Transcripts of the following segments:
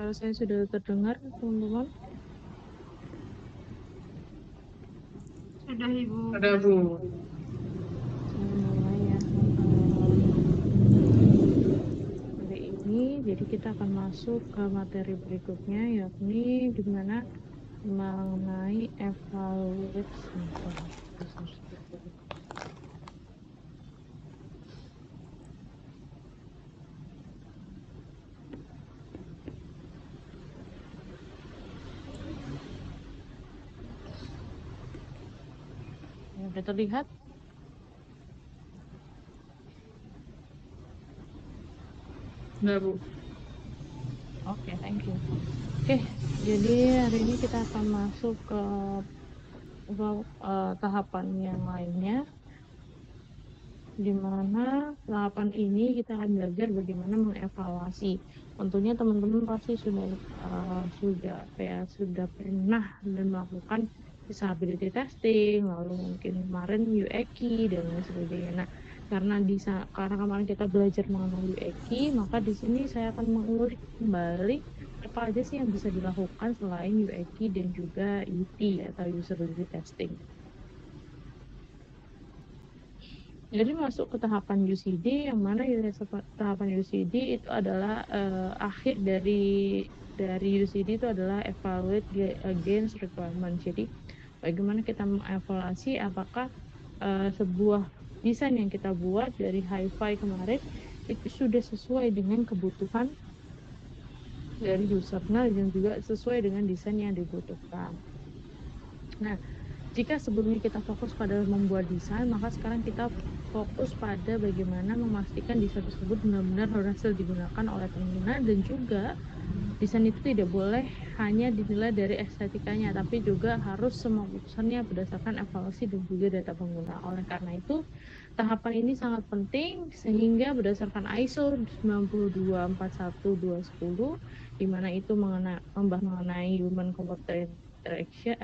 Suara saya sudah terdengar, teman-teman? Sudah, Ibu. Ada Bu. Saya mulai ya. Hari ini, jadi kita akan masuk ke materi berikutnya, yakni di mana mengenai evaluasi. Sudah terlihat? Enggak Bu. Oke, thank you. Oke, jadi hari ini kita akan masuk ke tahapan yang lainnya, di mana tahapan ini kita akan belajar bagaimana mengevaluasi. Tentunya teman-teman pasti sudah pernah dan melakukan disability testing, lalu mungkin kemarin UEKI dan lain sebagainya. Nah, karena kemarin kita belajar mengenai UEKI, maka di sini saya akan mengulik kembali apa aja sih yang bisa dilakukan selain UEKI dan juga UT atau usability testing. Jadi masuk ke tahapan UCD, yang mana tahapan UCD itu adalah akhir dari UCD itu adalah evaluate against requirement. Jadi bagaimana kita mengevaluasi apakah sebuah desain yang kita buat dari Hi-Fi kemarin itu sudah sesuai dengan kebutuhan dari usernya dan juga sesuai dengan desain yang dibutuhkan. Nah, jika sebelumnya kita fokus pada membuat desain, maka sekarang kita fokus pada bagaimana memastikan desain tersebut benar-benar berhasil digunakan oleh pengguna, dan juga desain itu tidak boleh hanya dinilai dari estetikanya, tapi juga harus semua keputusannya berdasarkan evaluasi dan juga data pengguna. Oleh karena itu, tahapan ini sangat penting sehingga berdasarkan ISO 9241210, di mana itu membahas mengenai human computer interaction,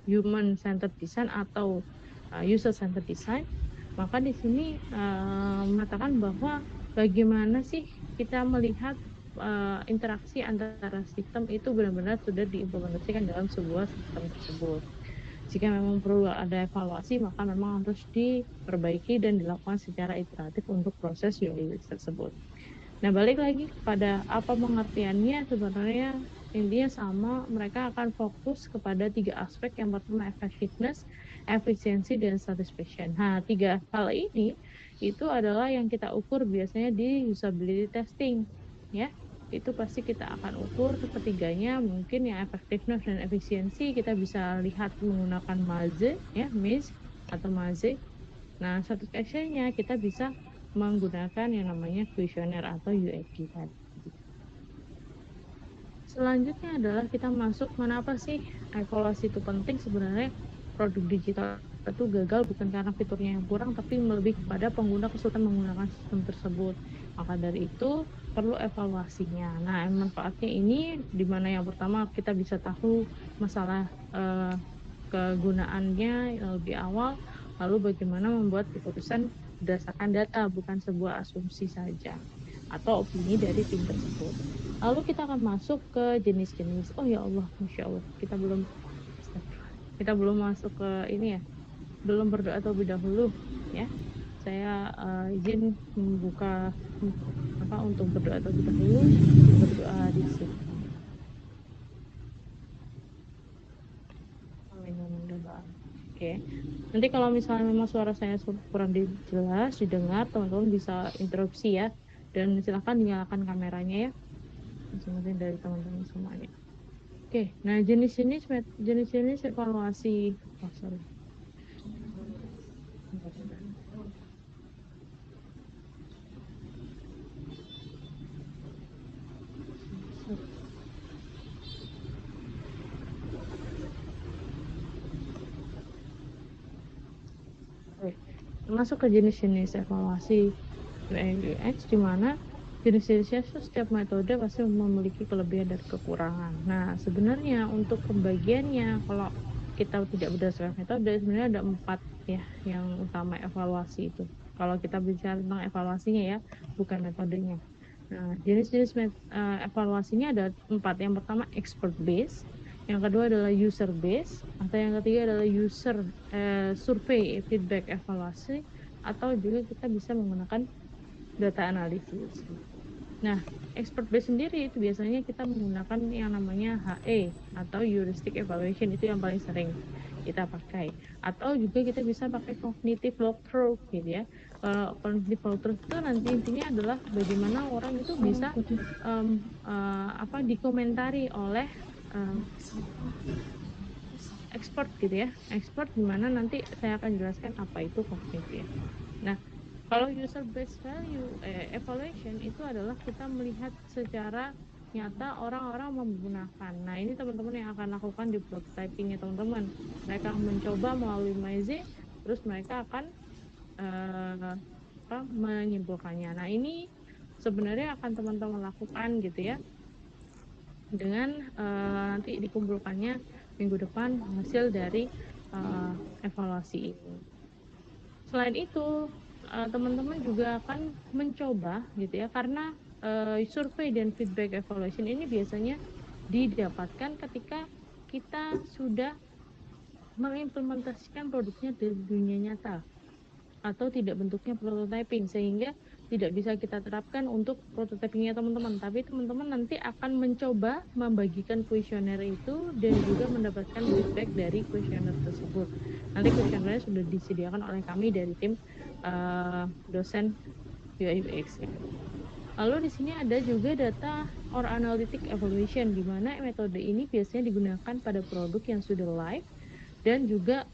human centered design atau user centered design, maka di sini mengatakan bahwa bagaimana sih kita melihat interaksi antara sistem itu benar-benar sudah diimplementasikan dalam sebuah sistem tersebut. Jika memang perlu ada evaluasi, maka memang harus diperbaiki dan dilakukan secara iteratif untuk proses UX tersebut. Nah, balik lagi kepada apa pengertiannya, sebenarnya intinya sama, mereka akan fokus kepada 3 aspek. Yang pertama effectiveness, efisiensi, dan satisfaction. Nah, 3 hal ini itu adalah yang kita ukur biasanya di usability testing, ya. Itu pasti kita akan ukur ketiganya. Mungkin yang effectiveness dan efisiensi kita bisa lihat menggunakan Maze, ya, Maze atau Maze. Nah, satisfaction-nya kita bisa menggunakan yang namanya kuesioner atau UEG tadi. Selanjutnya adalah kita masuk, kenapa sih evaluasi itu penting. Sebenarnya produk digital itu gagal bukan karena fiturnya yang kurang, tapi lebih kepada pengguna kesulitan menggunakan sistem tersebut. Maka dari itu perlu evaluasinya. Nah, manfaatnya ini di mana yang pertama kita bisa tahu masalah kegunaannya lebih awal, lalu bagaimana membuat keputusan berdasarkan data, bukan sebuah asumsi saja atau opini dari tim tersebut. Lalu kita akan masuk ke jenis-jenis. Oh ya Allah, Masya Allah, kita belum masuk ke ini ya, belum berdoa terlebih dahulu ya. Saya izin membuka untuk berdoa terlebih dahulu, berdoa di sini. Oke. Nanti kalau misalnya memang suara saya kurang jelas didengar, teman-teman bisa interupsi ya. Dan silakan nyalakan kameranya ya, masing-masing dari teman-teman semuanya. Oke, nah jenis-jenis evaluasi. Oh, sorry. Oke. Masuk ke jenis-jenis evaluasi UX, di mana jenis-jenisnya setiap metode pasti memiliki kelebihan dan kekurangan. Nah, sebenarnya untuk pembagiannya, kalau kita tidak berdasarkan metode, sebenarnya ada 4 ya yang utama evaluasi itu. Kalau kita bicara tentang evaluasinya ya, bukan metodenya. Nah, jenis-jenis evaluasinya ada 4. Yang pertama expert base, yang kedua adalah user base, atau yang ketiga adalah user survey feedback evaluasi, atau juga kita bisa menggunakan data analisis. Nah, expert base sendiri itu biasanya kita menggunakan yang namanya HE atau heuristic evaluation, itu yang paling sering kita pakai. Atau juga kita bisa pakai cognitive walkthrough gitu ya. Cognitive walkthrough itu nanti intinya adalah bagaimana orang itu bisa dikomentari oleh expert gitu ya. Expert dimana nanti saya akan jelaskan apa itu cognitive. Nah, kalau user based value evaluation itu adalah kita melihat secara nyata orang-orang menggunakan. Nah, ini teman-teman yang akan lakukan di prototyping ya teman-teman. Mereka mencoba melalui Maze, terus mereka akan menyimpulkannya. Nah, ini sebenarnya akan teman-teman lakukan gitu ya, dengan nanti dikumpulkannya minggu depan hasil dari evaluasi ini. Selain itu, teman-teman juga akan mencoba gitu ya, karena survei dan feedback evaluation ini biasanya didapatkan ketika kita sudah mengimplementasikan produknya di dunia nyata atau tidak bentuknya prototyping, sehingga tidak bisa kita terapkan untuk prototypingnya teman-teman, tapi teman-teman nanti akan mencoba membagikan kuesioner itu dan juga mendapatkan feedback dari kuesioner tersebut. Nanti kuesionernya sudah disediakan oleh kami dari tim dosen UI UX. Lalu di sini ada juga data or analytic evaluation, di mana metode ini biasanya digunakan pada produk yang sudah live dan juga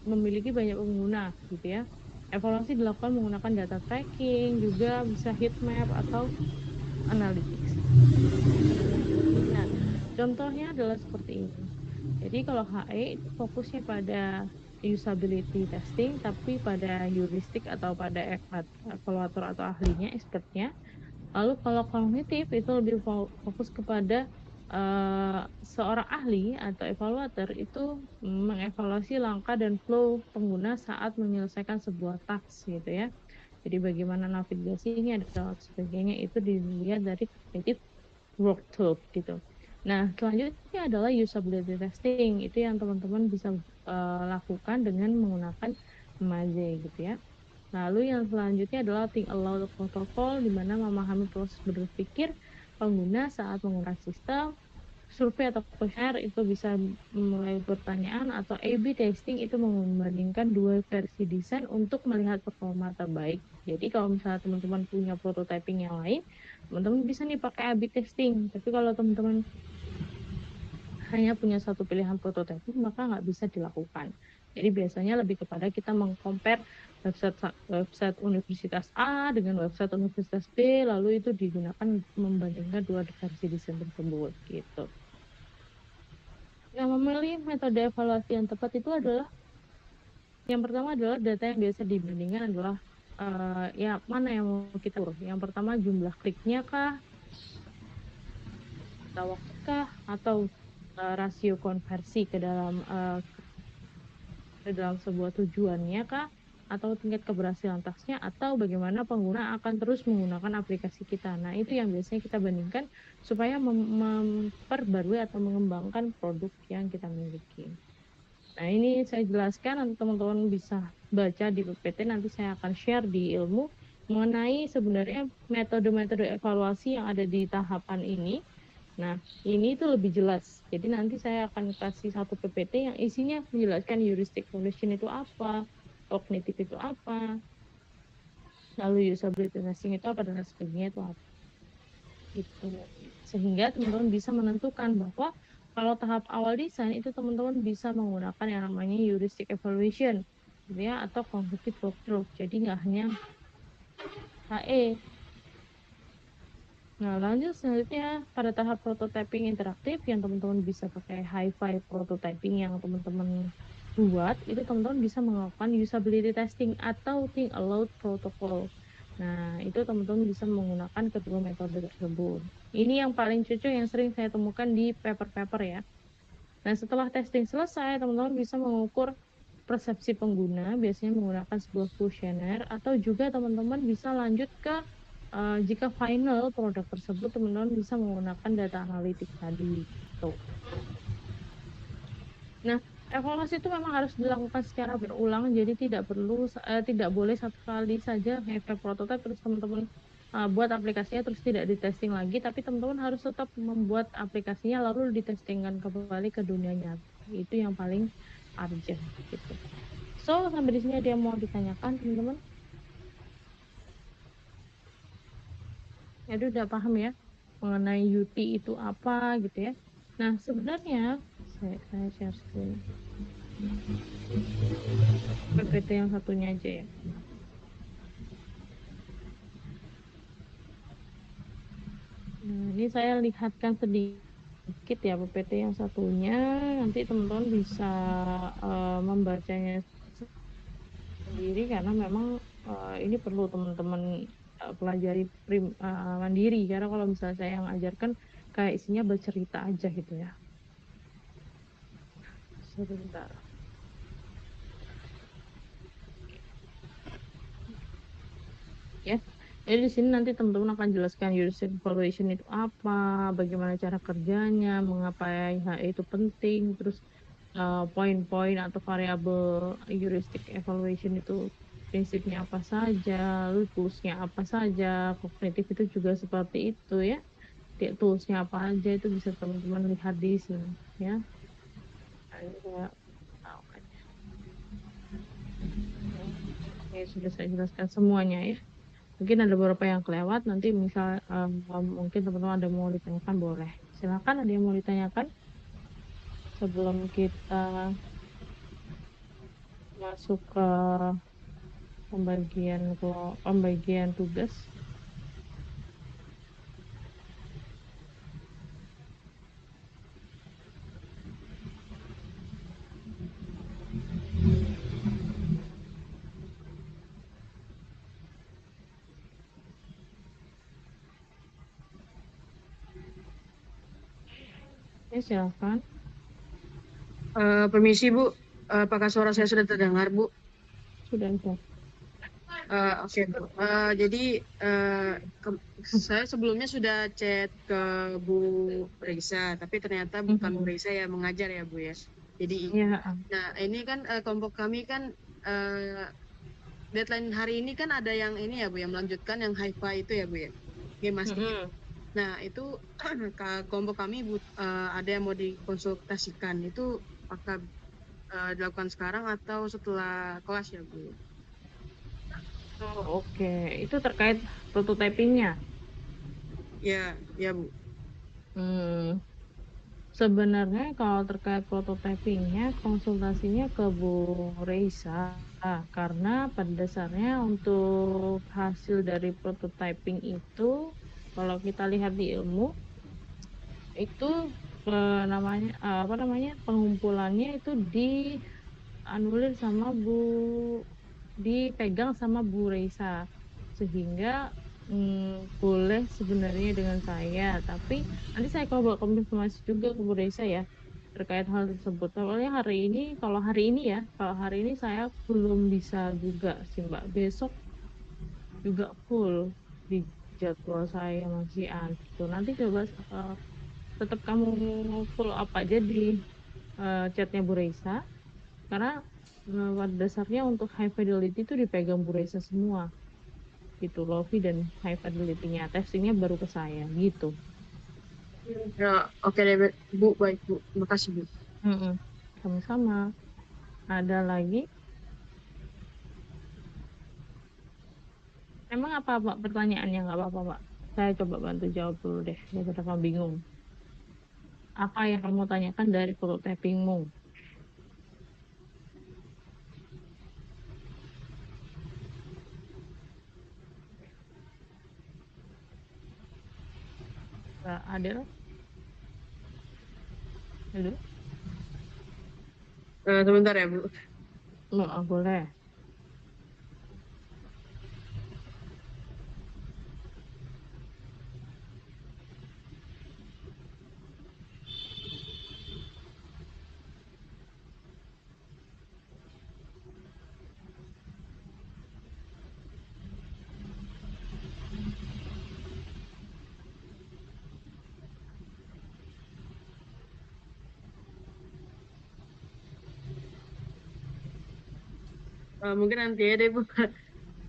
memiliki banyak pengguna gitu ya. Evaluasi dilakukan menggunakan data tracking, juga bisa heat map atau analytics. Nah, contohnya adalah seperti ini. Jadi kalau HE itu fokusnya pada usability testing, tapi pada heuristik atau pada evaluator atau ahlinya, expertnya. Lalu kalau kognitif itu lebih fokus kepada seorang ahli atau evaluator itu mengevaluasi langkah dan flow pengguna saat menyelesaikan sebuah task gitu ya. Jadi bagaimana navigasinya dan sebagainya itu dilihat dari cognitive workflow gitu. Nah, selanjutnya adalah usability testing. Itu yang teman-teman bisa lakukan dengan menggunakan Maze gitu ya. Lalu yang selanjutnya adalah think aloud protokol, di mana memahami proses berpikir pengguna saat menggunakan sistem. Survei atau questionnaire itu bisa mulai pertanyaan, atau A/B testing itu membandingkan dua versi desain untuk melihat performa terbaik. Jadi kalau misalnya teman-teman punya prototyping yang lain, teman-teman bisa nih pakai A/B testing. Tapi kalau teman-teman hanya punya satu pilihan prototyping, maka nggak bisa dilakukan. Jadi biasanya lebih kepada kita mengcompare website Universitas A dengan website Universitas B, lalu itu digunakan membandingkan dua versi desain tersebut gitu. Yang memilih metode evaluasi yang tepat itu adalah, yang pertama adalah data yang biasa dibandingkan adalah ya mana yang mau kita ukur. Yang pertama jumlah kliknya kah, atau waktu kah, atau rasio konversi ke dalam sebuah tujuannya kah, atau tingkat keberhasilan tasnya, atau bagaimana pengguna akan terus menggunakan aplikasi kita. Nah, itu yang biasanya kita bandingkan supaya memperbarui atau mengembangkan produk yang kita miliki. Nah, ini saya jelaskan, nanti teman-teman bisa baca di PPT, nanti saya akan share di ilmu mengenai sebenarnya metode-metode evaluasi yang ada di tahapan ini. Nah, ini tuh lebih jelas. Jadi nanti saya akan kasih satu PPT yang isinya menjelaskan heuristic evaluation itu apa, kognitif itu apa, lalu usability testing itu apa, dan sebagainya itu apa. Gitu. Sehingga teman-teman bisa menentukan bahwa kalau tahap awal desain itu teman-teman bisa menggunakan yang namanya heuristic evaluation, gitu ya, atau cognitive walkthrough. Jadi nggak hanya HE. Nah, lanjut selanjutnya pada tahap prototyping interaktif yang teman-teman bisa pakai hi-fi prototyping yang teman-teman buat, itu teman-teman bisa melakukan usability testing atau think aloud protocol. Nah, itu teman-teman bisa menggunakan kedua metode tersebut. Ini yang paling cocok yang sering saya temukan di paper-paper ya. Nah, setelah testing selesai, teman-teman bisa mengukur persepsi pengguna, biasanya menggunakan sebuah kuesioner, atau juga teman-teman bisa lanjut ke jika final produk tersebut teman-teman bisa menggunakan data analitik tadi. Tuh. Nah, evaluasi itu memang harus dilakukan secara berulang, jadi tidak boleh satu kali saja have prototype terus teman-teman buat aplikasinya terus tidak di-testing lagi, tapi teman-teman harus tetap membuat aplikasinya lalu di-testingkan kembali ke dunia nyata. Itu yang paling urgent gitu. So, sampai di sini ada yang mau ditanyakan, teman-teman? Ya udah paham ya mengenai UT itu apa gitu ya. Nah, sebenarnya saya share screen. PPT yang satunya aja ya. Nah, ini saya lihatkan sedikit ya PPT yang satunya. Nanti teman-teman bisa membacanya sendiri karena memang ini perlu teman-teman pelajari mandiri. Karena kalau misalnya saya yang ajarkan kayak isinya bercerita aja gitu ya. Sebentar. Ya. Jadi di sini nanti teman-teman akan jelaskan heuristic evaluation itu apa, bagaimana cara kerjanya, mengapa HE itu penting, terus poin-poin atau variabel heuristic evaluation itu prinsipnya apa saja, lalu toolsnya apa saja, kognitif itu juga seperti itu ya. Toolsnya apa aja itu bisa teman-teman lihat di sini ya. Oke, sudah saya jelaskan semuanya ya. Mungkin ada beberapa yang kelewat, nanti misal mungkin teman-teman ada mau ditanyakan boleh. Silakan ada yang mau ditanyakan sebelum kita masuk ke pembagian tugas. Ya, silakan. Permisi Bu, apakah suara saya sudah terdengar Bu? Sudah. Oke Bu. Jadi saya sebelumnya sudah chat ke Bu Reisa, tapi ternyata bukan Bu Reisa yang mengajar ya Bu ya. Jadi, Ya. nah ini kan kelompok kami kan deadline hari ini kan ada yang ini ya Bu, yang melanjutkan yang hi-fi itu ya Bu ya, game masking. Nah itu kelompok kami ada yang mau dikonsultasikan, itu apakah dilakukan sekarang atau setelah kelas ya Bu? Oh, oke. Itu terkait prototypingnya. Ya, ya Bu. Sebenarnya kalau terkait prototypingnya, konsultasinya ke Bu Reisa. Karena pada dasarnya untuk hasil dari prototyping itu, kalau kita lihat di ilmu, itu apa namanya pengumpulannya itu dianulir sama dipegang sama Bu Reisa sehingga boleh sebenarnya dengan saya, tapi nanti saya coba konfirmasi juga ke Bu Reisa ya terkait hal tersebut. Kalau hari ini ya, kalau hari ini saya belum bisa juga sih Mbak. Besok juga full di jadwal saya masih atur. Nanti coba tetap kamu follow up aja di chatnya Bu Reisa karena pada dasarnya untuk high fidelity itu dipegang Bu Reisa semua gitu, Lofi dan high fidelity-nya testingnya baru ke saya gitu. Ya, oke deh Bu, baik Bu, terima kasih Bu. Sama-sama. Ada lagi? Emang apa Pak pertanyaannya? Nggak apa-apa Pak. Saya coba bantu jawab dulu deh daripada kamu bingung. Apa yang kamu tanyakan dari prototypingmu? Mbak Adel? Halo? Sebentar ya Bu. Boleh. Mungkin nanti ya deh Bu.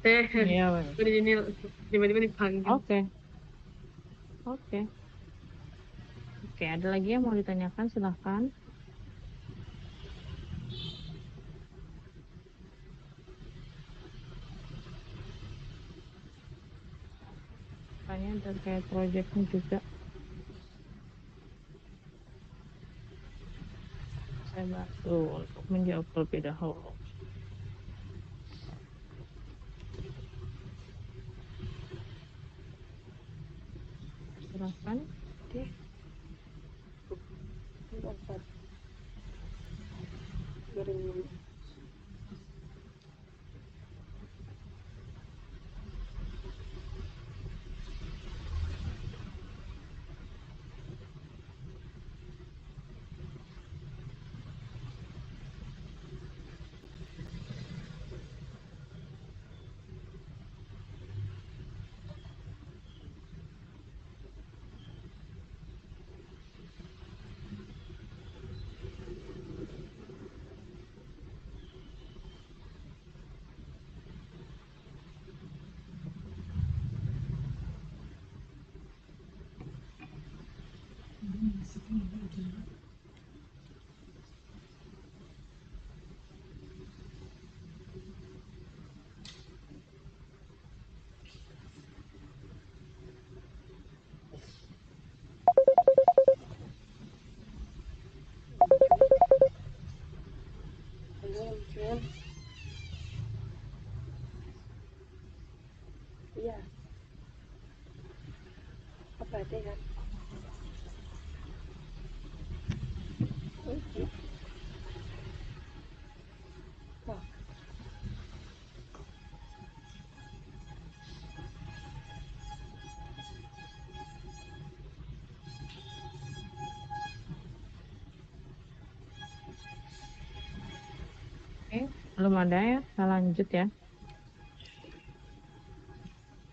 Saya Iya, Wes. di sini tiba-tiba dipanggil. Oke. Oke. Oke, ada lagi yang mau ditanyakan? Silahkan. Tanya terkait proyeknya juga. Saya bantu untuk menjawab terlebih dahulu. Silahkan. Oke. Iya. Apa deh kan? Oke, belum ada ya. Kita lanjut ya.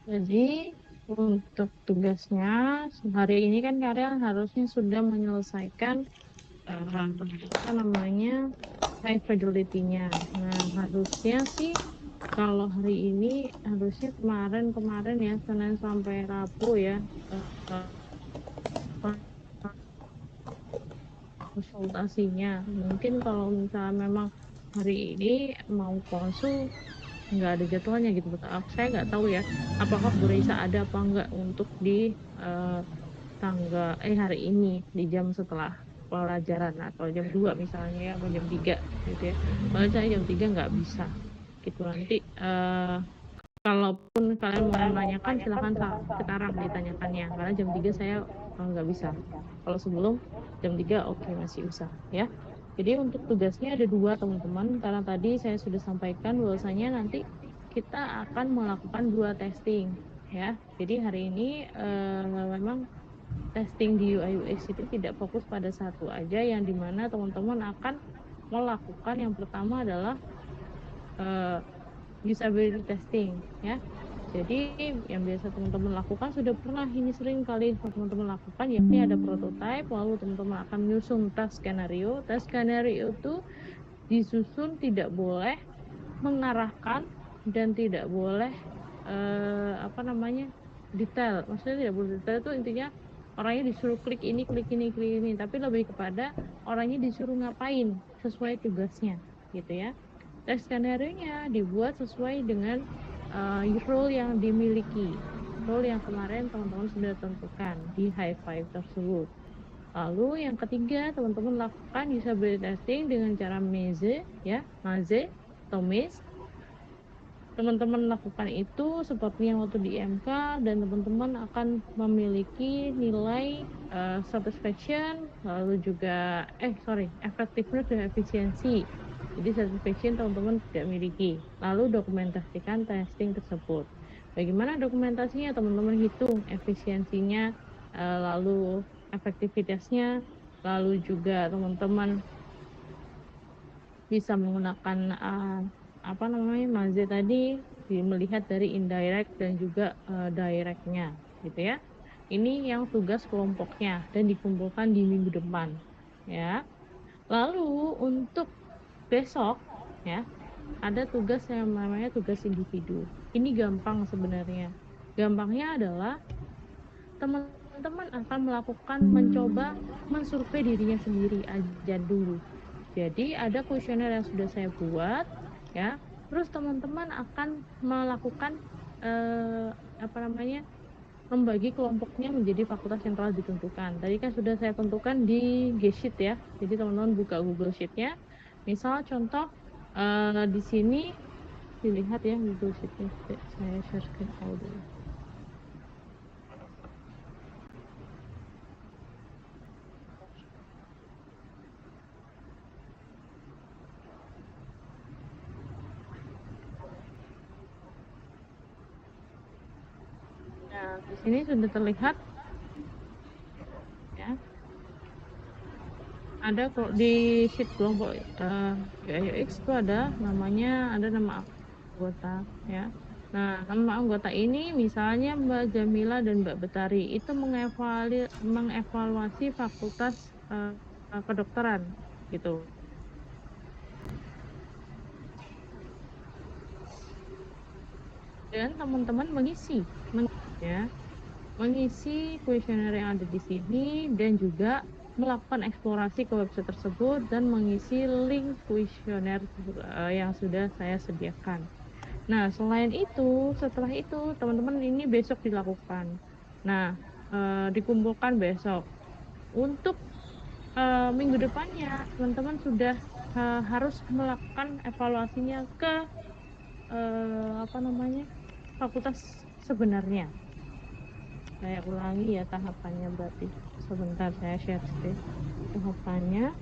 Jadi untuk tugasnya hari ini kan kalian harusnya sudah menyelesaikan apa namanya high fidelity-nya. Nah, harusnya sih kalau hari ini harusnya kemarin ya Senin sampai Rabu ya konsultasinya. Mungkin kalau misalnya memang hari ini mau konsul nggak ada jadwalnya gitu. Saya nggak tahu ya apakah Bu Reisa ada apa nggak untuk di hari ini di jam setelah pelajaran atau jam 2 misalnya ya atau jam 3 gitu ya. Kalau saya jam 3 nggak bisa gitu nanti kalaupun kalian mau menanyakan silahkan sekarang ditanyakannya karena jam 3 saya nggak bisa. Kalau sebelum jam 3 oke, masih bisa ya. Jadi untuk tugasnya ada dua teman-teman karena tadi saya sudah sampaikan bahwasanya nanti kita akan melakukan dua testing ya. Jadi hari ini memang testing di UI UX itu tidak fokus pada satu aja yang dimana teman-teman akan melakukan yang pertama adalah usability testing ya. Jadi yang biasa teman-teman lakukan sudah pernah ini sering kali teman-teman lakukan yakni ada prototype lalu teman-teman akan menyusun tes skenario. Tes skenario itu disusun tidak boleh mengarahkan dan tidak boleh detail. Maksudnya tidak boleh detail itu intinya orangnya disuruh klik ini, tapi lebih kepada orangnya disuruh ngapain sesuai tugasnya gitu ya. Tes skenario-nya dibuat sesuai dengan role yang dimiliki, role yang kemarin teman-teman sudah tentukan di high five tersebut. Lalu yang ketiga, teman-teman lakukan usability testing dengan cara Maze, ya, Maze atau Maze. Teman-teman lakukan itu seperti yang waktu di MK dan teman-teman akan memiliki nilai satisfaction, lalu juga effectiveness dan efisiensi. Jadi satisfaction teman-teman tidak miliki. Lalu dokumentasikan testing tersebut. Bagaimana dokumentasinya? Teman-teman hitung efisiensinya, lalu efektivitasnya, lalu juga teman-teman bisa menggunakan Maze tadi melihat dari indirect dan juga directnya gitu ya. Ini yang tugas kelompoknya dan dikumpulkan di minggu depan ya. Lalu untuk besok ya, ada tugas yang namanya tugas individu. Ini gampang sebenarnya. Gampangnya adalah teman-teman akan mencoba mensurvei dirinya sendiri aja dulu. Jadi ada kuesioner yang sudah saya buat, ya. Terus teman-teman akan melakukan eh, apa namanya, membagi kelompoknya menjadi fakultas yang telah ditentukan. Tadi kan sudah saya tentukan di G-Sheet ya. Jadi teman-teman buka Google Sheet-nya. Misal contoh di sini dilihat ya Google Sheet-nya. Saya share screen all dulu. Nah, di sini sudah terlihat ya. Ada di sheet kelompok UX itu ada namanya, ada nama anggota ya. Nah, nama anggota ini misalnya Mbak Jamila dan Mbak Betari itu mengevaluasi fakultas kedokteran gitu. Dan teman-teman mengisi kuesioner yang ada di sini dan juga melakukan eksplorasi ke website tersebut dan mengisi link kuesioner yang sudah saya sediakan. Nah, selain itu, setelah itu teman-teman ini besok dilakukan. Nah, dikumpulkan besok. Untuk minggu depannya, teman-teman sudah harus melakukan evaluasinya ke apa namanya, fakultas sebenarnya. Saya ulangi ya tahapannya berarti. Sebentar saya share screen. Tahapannya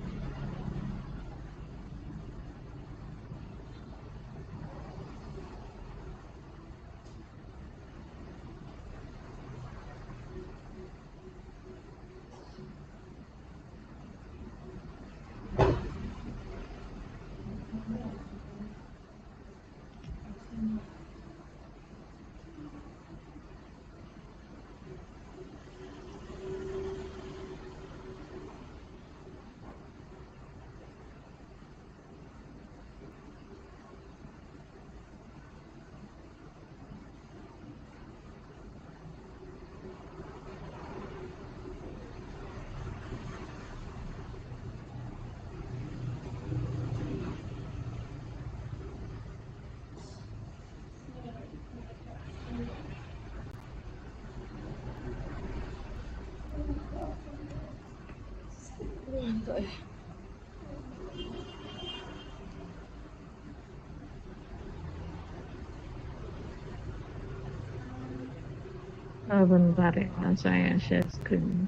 bentar ya, saya share screen.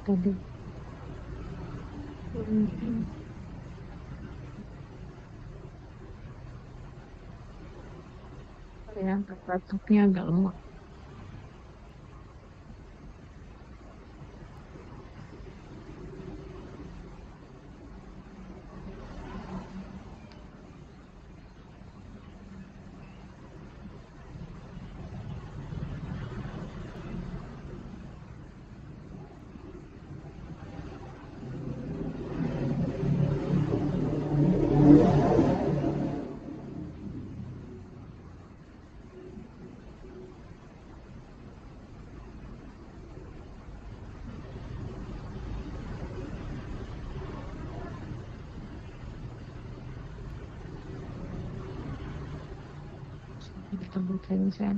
Tadi. Ya, laptopnya agak lemah. Kita saya.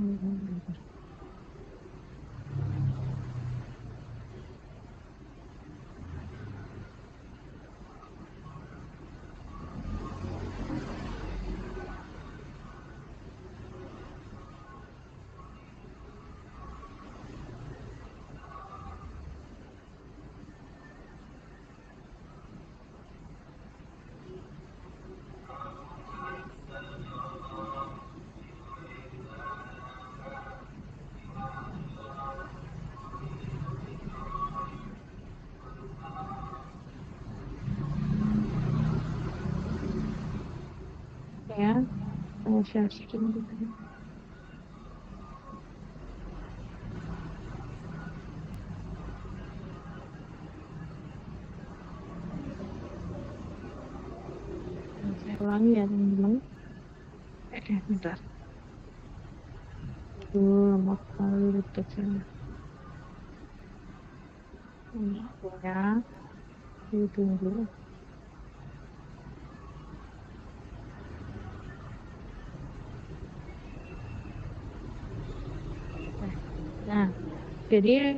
Ya, saya share screen dulu. ulangi ya teman-teman. Bentar. Lama sekali deteksinya. Ya, ditunggu. Nah, jadi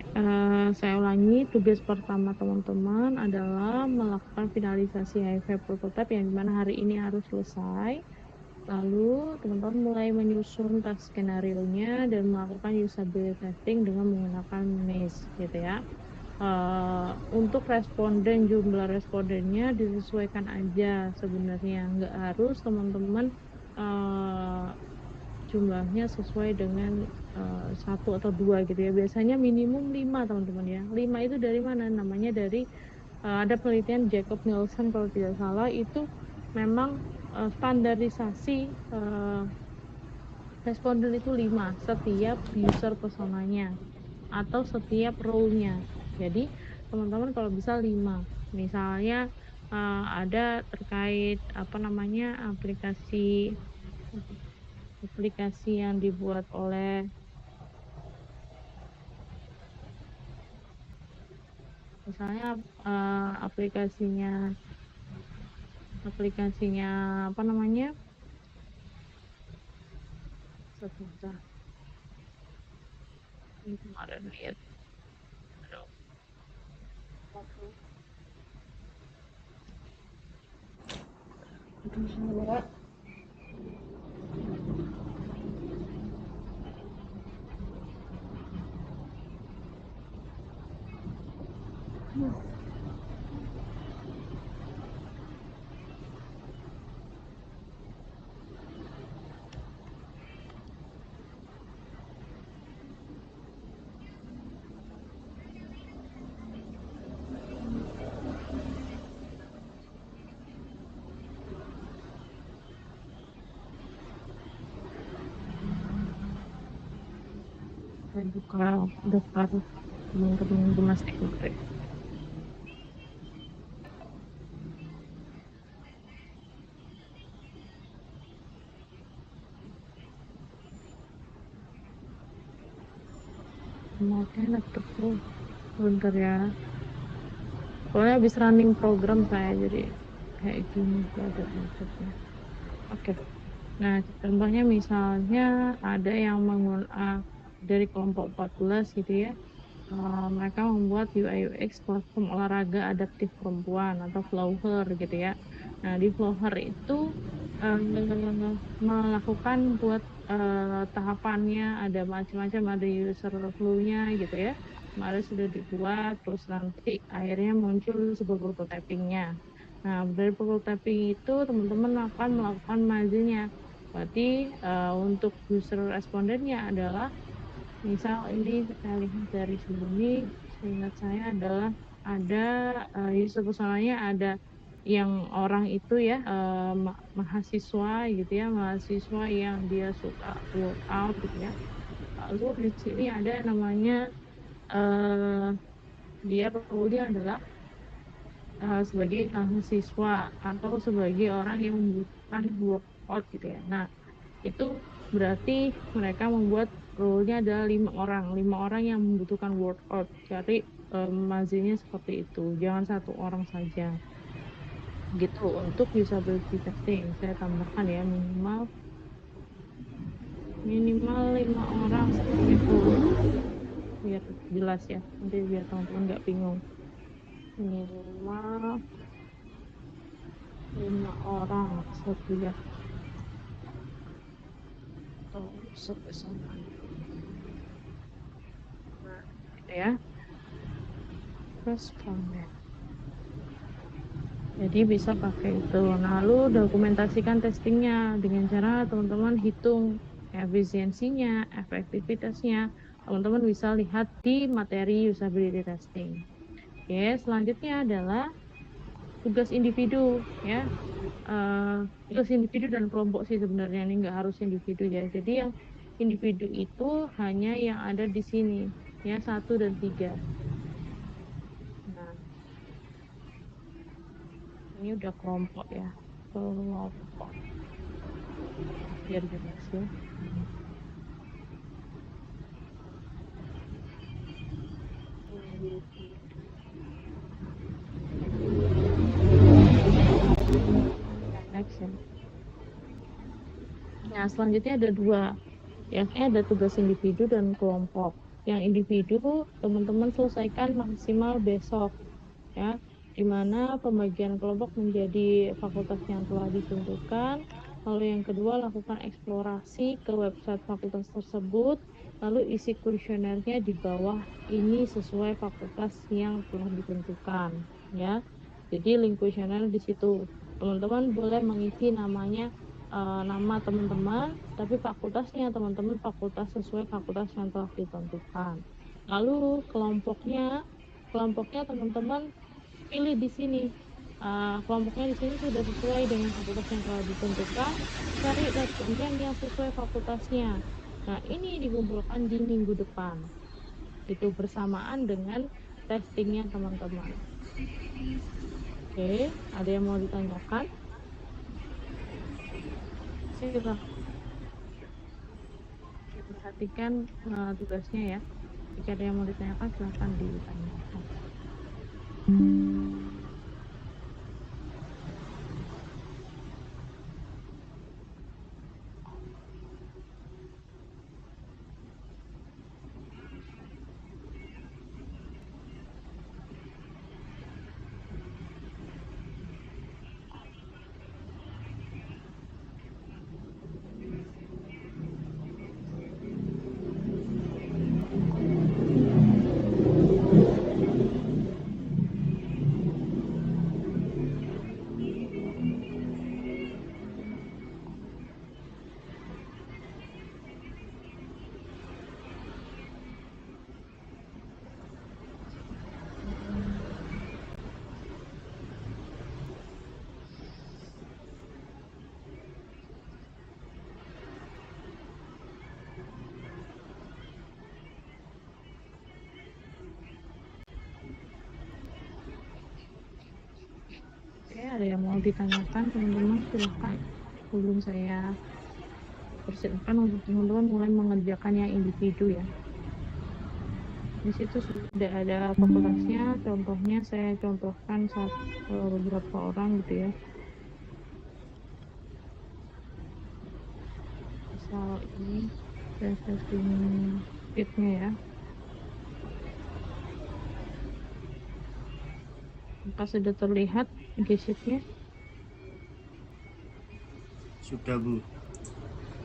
saya ulangi, tugas pertama teman-teman adalah melakukan finalisasi HIV prototype yang dimana hari ini harus selesai. Lalu teman-teman mulai menyusun task skenario-nya dan melakukan usability testing dengan menggunakan MES gitu ya. Untuk responden, jumlah respondennya disesuaikan aja sebenarnya, nggak harus teman-teman jumlahnya sesuai dengan 1 atau 2 gitu ya. Biasanya minimum 5 teman-teman ya. 5 itu dari mana? Namanya dari ada penelitian Jacob Nielsen kalau tidak salah, itu memang standarisasi responden itu 5 setiap user personanya atau setiap role-nya. Jadi teman-teman kalau bisa 5. Misalnya ada terkait aplikasi yang dibuat oleh misalnya aplikasinya sebentar, ini kemarin lihat saya buka daftar teman-teman gimnastik putri. Kemudian laptopku bentar ya, soalnya habis running program saya jadi kayak gini ada laptopnya. Oke. Nah, contohnya misalnya ada yang dari kelompok 14 gitu ya. Mereka membuat UI UX platform olahraga adaptif perempuan atau Flower gitu ya. Nah, di Flower itu melakukan buat tahapannya, ada macam-macam, ada user flow-nya gitu ya. Kemarin sudah dibuat, terus nanti akhirnya muncul sebuah prototyping-nya. Nah, dari prototyping itu teman-teman akan melakukan mazinya. Berarti untuk user respondennya adalah, misal ini kita lihat dari sini, seingat saya adalah ada user personanya ada yang orang itu ya mahasiswa gitu ya, mahasiswa yang dia suka workout gitu ya. Lalu di sini ada namanya dia adalah sebagai mahasiswa atau sebagai orang yang membutuhkan workout gitu ya. Nah, itu berarti mereka membuat role-nya adalah 5 orang yang membutuhkan workout. Jadi mazinya seperti itu, jangan 1 orang saja. Gitu untuk usability testing. Saya tambahkan ya minimal 5 orang setiap role. Biar jelas ya, nanti biar teman-teman nggak bingung. Minimal 5 orang setiap bersamaan. Nah, gitu ya. Responden. Jadi bisa pakai itu. Nah, lalu dokumentasikan testingnya dengan cara teman-teman hitung efisiensinya, efektivitasnya. Teman-teman bisa lihat di materi usability testing. Oke, selanjutnya adalah tugas individu ya. Tugas individu dan kelompok sih sebenarnya, ini nggak harus individu ya. Jadi yang individu itu hanya yang ada di sini ya, 1 dan 3. Nah, ini udah kelompok ya. kelompok. Biar jelas ya. Next ya. Nah, selanjutnya ada dua. Yakni ada tugas individu dan kelompok. Yang individu teman-teman selesaikan maksimal besok ya, di mana pembagian kelompok menjadi fakultas yang telah ditentukan. Lalu yang kedua, lakukan eksplorasi ke website fakultas tersebut, lalu isi kuesionernya di bawah ini sesuai fakultas yang telah ditentukan ya. Jadi link kuesioner di situ. Teman-teman boleh mengisi namanya, nama teman-teman, tapi fakultasnya teman-teman fakultas sesuai fakultas yang telah ditentukan. Lalu kelompoknya teman-teman pilih di sini. Kelompoknya di sini sudah sesuai dengan fakultas yang telah ditentukan. Cari responden yang sesuai fakultasnya. Nah, ini dikumpulkan di minggu depan. Itu bersamaan dengan testingnya teman-teman. Oke, ada yang mau ditanyakan? Silakan. Perhatikan tugasnya ya. Jika ada yang mau ditanyakan, silakan ditanyakan. Oke, ada yang mau ditanyakan teman-teman, silakan. Sebelum saya persilakan untuk teman-teman mulai mengerjakan yang individu ya. Di situ sudah ada fakultasnya, contohnya saya contohkan beberapa orang gitu ya. Misal ini saya setting sheet-nya ya. Maka sudah terlihat sheet-nya? Sudah, Bu.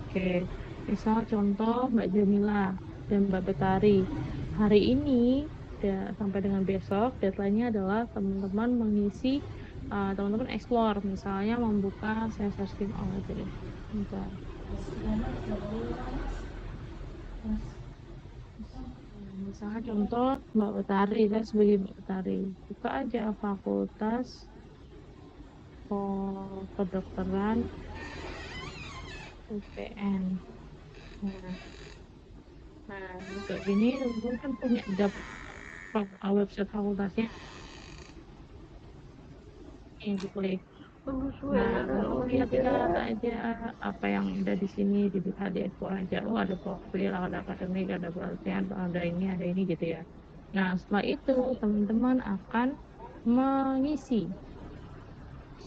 Oke, misal contoh Mbak Jamila dan Mbak Betari. Hari ini sampai dengan besok, deadline-nya adalah teman-teman mengisi, teman-teman explore, misalnya membuka sensor skin aja deh. Bentar. Misalnya contoh Mbak Betari, saya sebagai Mbak Betari, buka aja fakultas kedokteran UPN. Nah, kayak gini teman-teman kan punya website fakultasnya. Ini diklik. Nah, lalu lihat aja apa yang ada di sini, dibuka di ekspor aja. Oh, ada profil, ada akademik, ada pelatihan, ada ini gitu ya. Nah, setelah itu teman-teman akan mengisi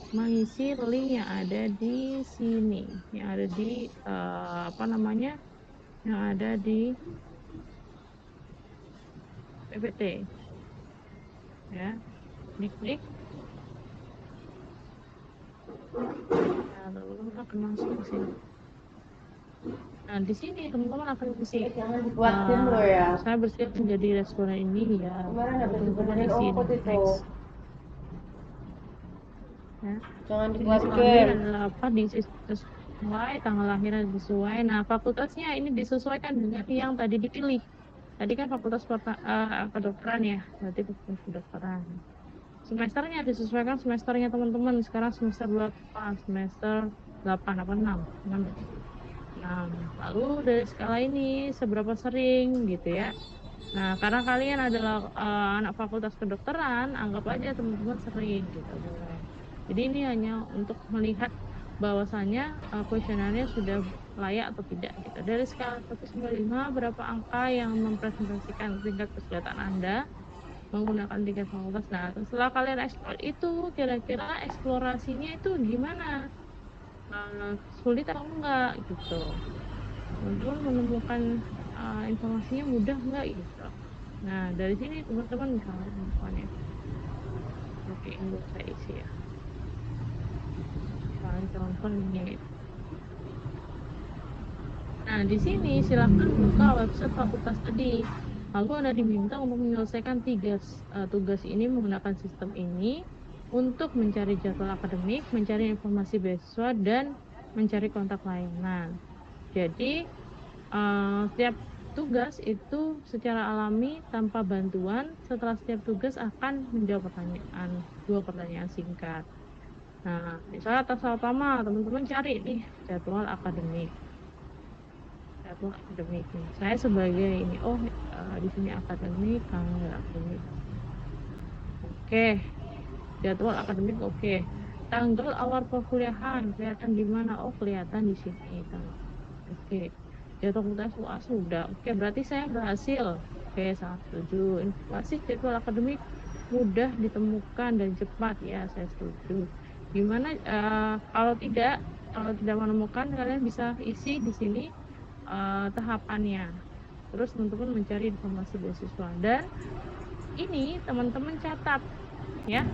link yang ada di sini, yang ada di yang ada di PPT ya, klik. Nah, lalu akan langsung ke sini. Nah, di sini teman-teman akan isi. Saya bersiap menjadi responden ini ya. Teman-teman isi next. Ya. Jangan dikuatkan. Adalah apa, diisi sesuai, tanggal lahirnya sesuai. Nah, fakultasnya ini disesuaikan dengan yang tadi dipilih. Tadi kan fakultas kedokteran ya, berarti fakultas kedokteran. Semesternya disesuaikan semesternya teman-teman. Sekarang semester 8, semester 8 apa 6? 6. Nah, lalu dari skala ini seberapa sering gitu ya. Nah, karena kalian adalah anak fakultas kedokteran, anggap aja teman-teman sering gitu boleh. Jadi ini hanya untuk melihat bahwasannya kuesionernya sudah layak atau tidak gitu. Dari skala 1 sampai 5 berapa angka yang mempresentasikan tingkat kesulitan Anda menggunakan tingkat fakultas. Nah, setelah kalian eksplor itu, kira-kira eksplorasinya itu gimana? Sulit atau enggak gitu. Teman-teman menemukan informasinya mudah enggak gitu. Nah, dari sini teman-teman bisa menemukannya. Oke, ini saya isi ya. Kalian teman-teman ini. Nah, di sini silahkan buka website fakultas tadi. Lalu Anda diminta untuk menyelesaikan tugas ini menggunakan sistem ini untuk mencari jadwal akademik, mencari informasi beasiswa, dan mencari kontak layanan. Jadi, setiap tugas itu secara alami tanpa bantuan, setelah setiap tugas akan menjawab dua pertanyaan singkat. Nah, misalnya atas pertama, teman-teman cari nih jadwal akademik. Saya sebagai ini, di sini akademik, kalender akademik. Oke, jadwal akademik oke. Tanggal awal perkuliahan kelihatan di mana? Oh, kelihatan di sini. Oke. Jadwal UTS UA sudah. Oke, berarti saya berhasil. Oke, sangat setuju. Informasi jadwal akademik mudah ditemukan dan cepat ya, saya setuju. Gimana kalau tidak menemukan, kalian bisa isi di sini tahapannya. Terus teman-teman mencari informasi beasiswa dan ini teman-teman catat ya.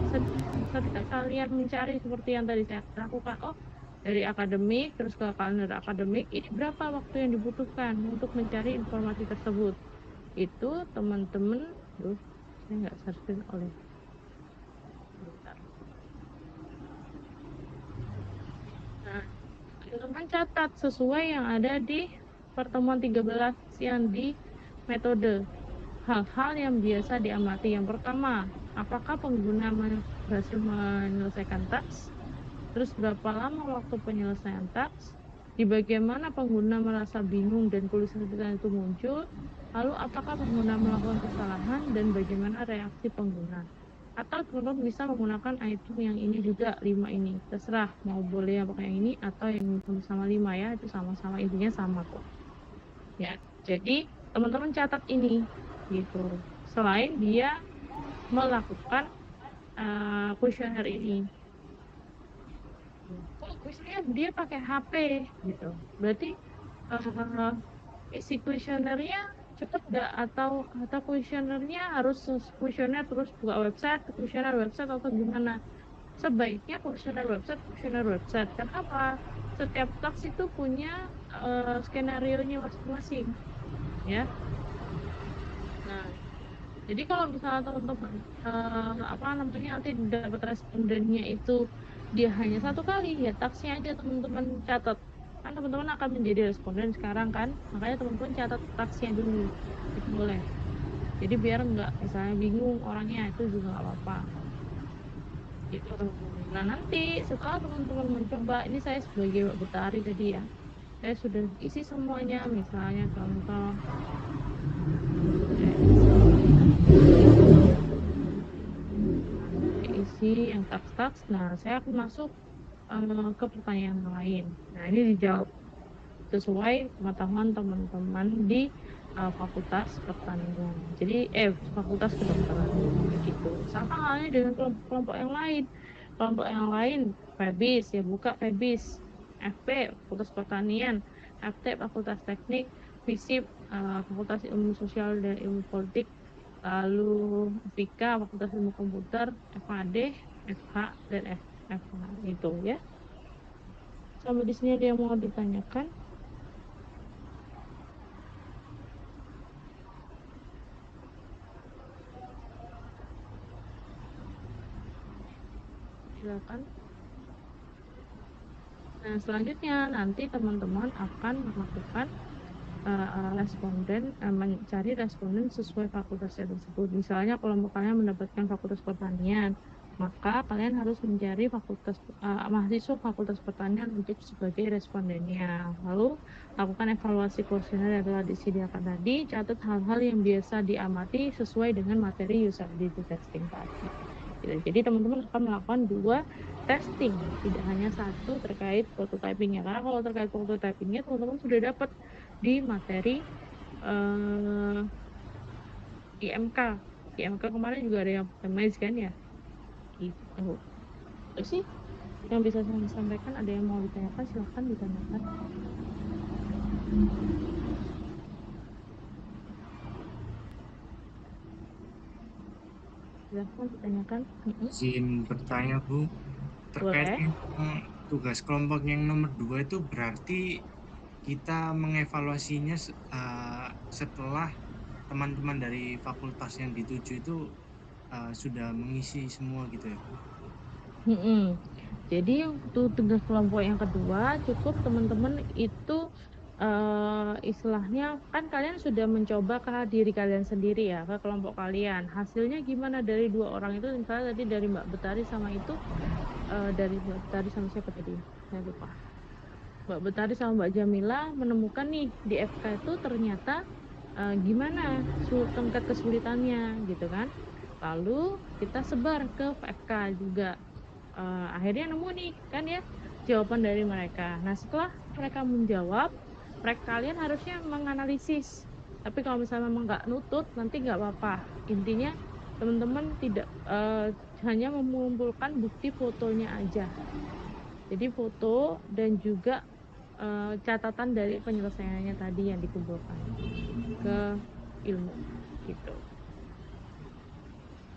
Ketika kalian mencari seperti yang tadi saya lakukan, dari akademik terus ke kalender akademik, ini berapa waktu yang dibutuhkan untuk mencari informasi tersebut? Itu teman-teman, saya nggak searching oleh. Nah, teman-teman catat sesuai yang ada di pertemuan 13 yang di metode. Hal-hal yang biasa diamati. Yang pertama, apakah pengguna berhasil menyelesaikan teks? Terus berapa lama waktu penyelesaian teks? Di bagian mana pengguna merasa bingung dan kesulitan itu muncul? Lalu apakah pengguna melakukan kesalahan dan bagaimana reaksi pengguna? Atau teman-teman bisa menggunakan item yang ini juga, 5 ini. Terserah, mau boleh yang pakai yang ini atau yang sama 5 ya, itu sama-sama, intinya sama kok. Ya, jadi teman-teman catat ini gitu. Selain dia melakukan kuesioner ini. Kuesioner dia pakai HP gitu. Berarti isi kuesionernya cepet nggak atau kuesionernya harus kuesioner terus buka website atau gimana? Sebaiknya kuesioner website. Kenapa? Setiap teks itu punya skenario-nya masing-masing, ya. Nah, jadi kalau misalnya teman-teman nanti dapat respondennya itu dia hanya satu kali, ya taksnya aja teman-teman catat. Kan teman-teman akan menjadi responden sekarang kan, makanya teman-teman catat taksnya dulu, itu boleh. Jadi biar nggak misalnya bingung orangnya, itu juga nggak apa-apa. Gitu teman-teman. Nah nanti setelah teman-teman mencoba, ini saya sebagai Mbak Betari tadi ya, saya sudah isi semuanya, misalnya contoh isi yang taks. Nah, saya akan masuk ke pertanyaan lain. Nah, ini dijawab sesuai pengetahuan teman-teman di Fakultas Pertanian. Jadi Fakultas Kedokteran begitu. Sama halnya dengan kelompok yang lain. Kelompok yang lain FEBIS ya, buka FEBIS, FP Fakultas Pertanian, FT Fakultas Teknik, FISIP Fakultas Ilmu Sosial dan Ilmu Politik, lalu FIKA Fakultas Ilmu Komputer, FAD, FH dan FH itu ya. Sampai di sini ada yang mau ditanyakan? Silakan. Nah, selanjutnya nanti teman-teman akan melakukan mencari responden sesuai fakultasnya tersebut. Misalnya kalau kalian mendapatkan fakultas pertanian, maka kalian harus mencari mahasiswa fakultas pertanian untuk sebagai respondennya. Lalu lakukan evaluasi kuesioner yang telah disediakan tadi, catat hal-hal yang biasa diamati sesuai dengan materi usability testing tadi. Gitu. Jadi teman-teman akan melakukan 2 testing, tidak hanya 1 terkait prototyping-nya. Karena kalau terkait prototyping-nya teman-teman sudah dapat di materi IMK. IMK kemarin juga ada yang optimize kan ya. Gitu. Itu sih yang bisa saya sampaikan. Ada yang mau ditanyakan, silahkan ditanyakan. Silahkan ditanyakan. Izin bertanya Bu, terkait Boleh. tugas kelompok yang nomor 2 itu berarti kita mengevaluasinya setelah teman-teman dari fakultas yang dituju itu sudah mengisi semua gitu ya Bu? Jadi untuk tugas kelompok yang kedua cukup teman-teman itu istilahnya kan kalian sudah mencoba ke diri kalian sendiri ya, ke kelompok kalian. Hasilnya gimana dari 2 orang itu, misalnya tadi dari Mbak Betari sama itu dari Mbak Betari sama siapa tadi? Saya lupa. Mbak Betari sama Mbak Jamila menemukan nih di FK itu ternyata gimana tingkat kesulitannya gitu kan. Lalu kita sebar ke FK juga. Akhirnya nemu nih kan ya jawaban dari mereka. Nah setelah mereka menjawab, mereka kalian harusnya menganalisis. Tapi kalau misalnya memang nggak nutut, nanti nggak apa-apa. Intinya teman-teman tidak hanya mengumpulkan bukti fotonya aja. Jadi foto dan juga catatan dari penyelesaiannya tadi yang dikumpulkan ke ilmu gitu.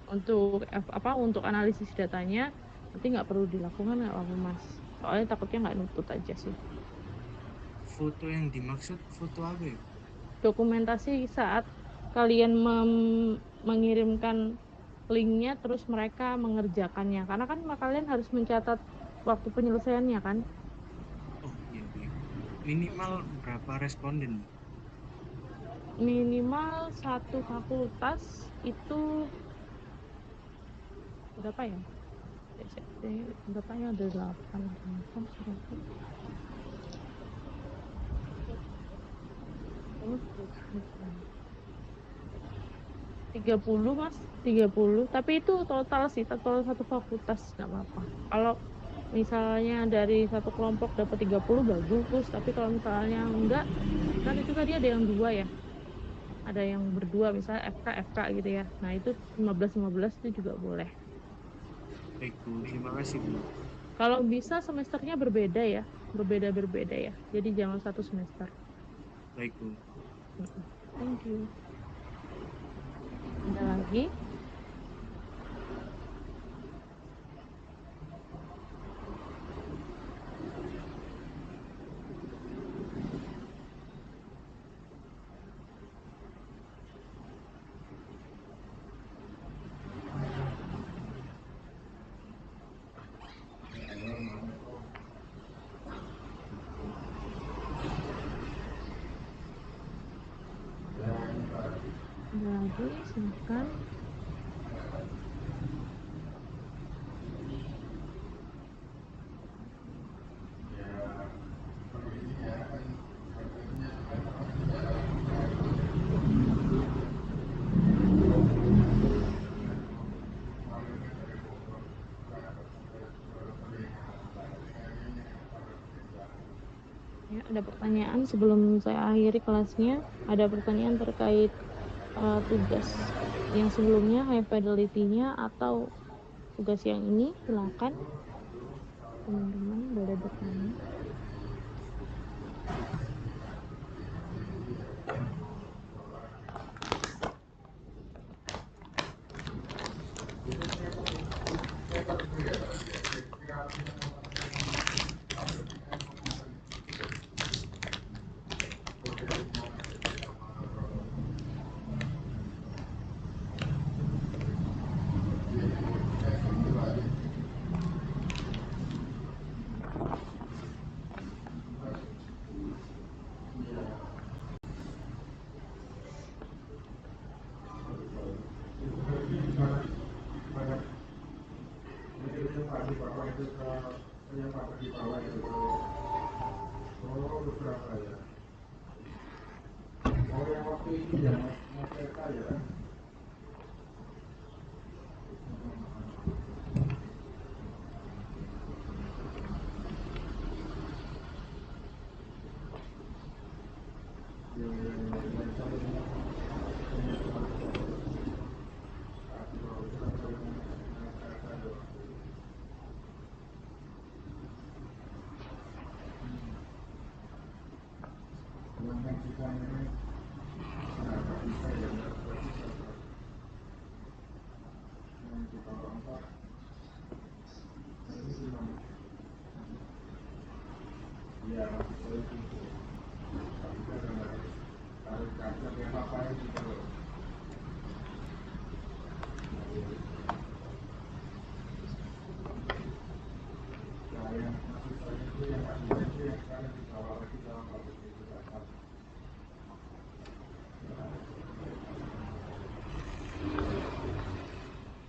Untuk analisis datanya nanti nggak perlu dilakukan, nggak apa-apa Mas. Soalnya takutnya nggak nutut aja sih. Foto yang dimaksud foto apa ya? Dokumentasi saat kalian mengirimkan linknya terus mereka mengerjakannya, karena kan kalian harus mencatat waktu penyelesaiannya kan. Oh iya Bu. Minimal berapa responden Bu? Minimal satu fakultas itu berapa ya? Berapa ya? Ada 8 30 Mas, 30. Tapi itu total sih, total satu fakultas nggak apa-apa. Kalau misalnya dari satu kelompok dapat 30 bagus, tapi kalau misalnya enggak, kan itu tadi ada yang 2 ya. Ada yang berdua misalnya FK gitu ya. Nah, itu 15 itu juga boleh. Baik Bu, terima kasih Bu. Kalau bisa semesternya berbeda ya. Berbeda ya. Jadi jangan satu semester. Baik Bu. Thank you. Ada lagi? Ada lagi? Silakan. Ya, ada pertanyaan sebelum saya akhiri kelasnya. Ada pertanyaan terkait tugas yang sebelumnya, high fidelity-nya atau tugas yang ini? Silakan teman-teman boleh bertanya.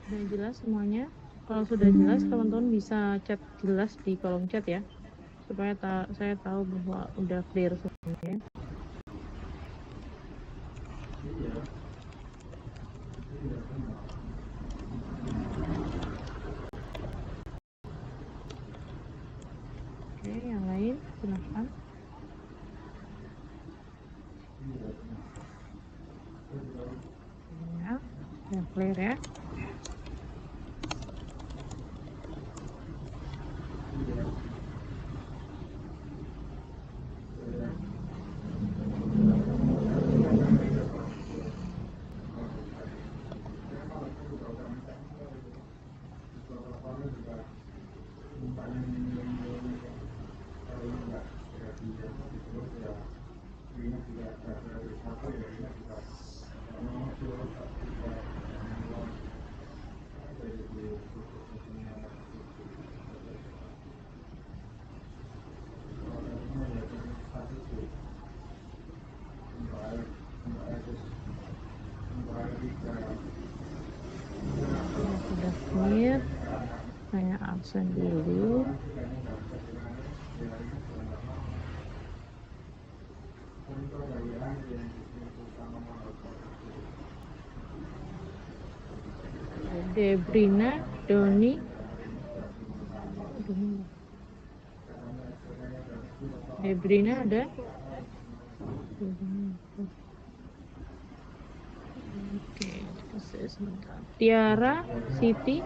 Sudah jelas semuanya? Kalau sudah jelas, teman-teman bisa chat jelas di kolom chat ya, supaya saya tahu bahwa udah clear semuanya. Oke, yang lain silahkan. Ya, udah clear ya. Sudah clear, saya absen dulu. Debrina, Doni, Debrina ada? Oke, saya sebentar. Tiara, Siti,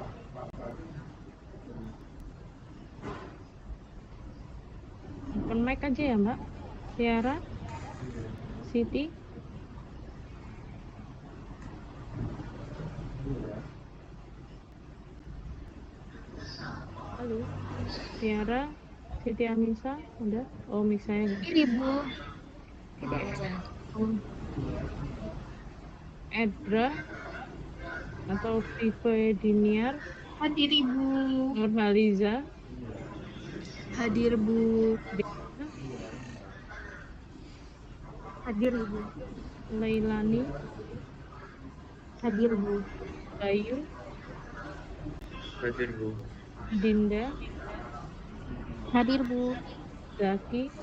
open mic aja ya Mbak. Tiara, Siti, halo. Tiara, Siti Anissa, udah? Oh, mic saya nggak. Ibu. Edra atau Vive Diniar, Hadir Ibu. Nurhaliza, Hadir Bu. Hadir Ibu. Leilani, Hadir Bu. Bayu, Hadir Bu. Dinda, Hadir Bu. Zaki,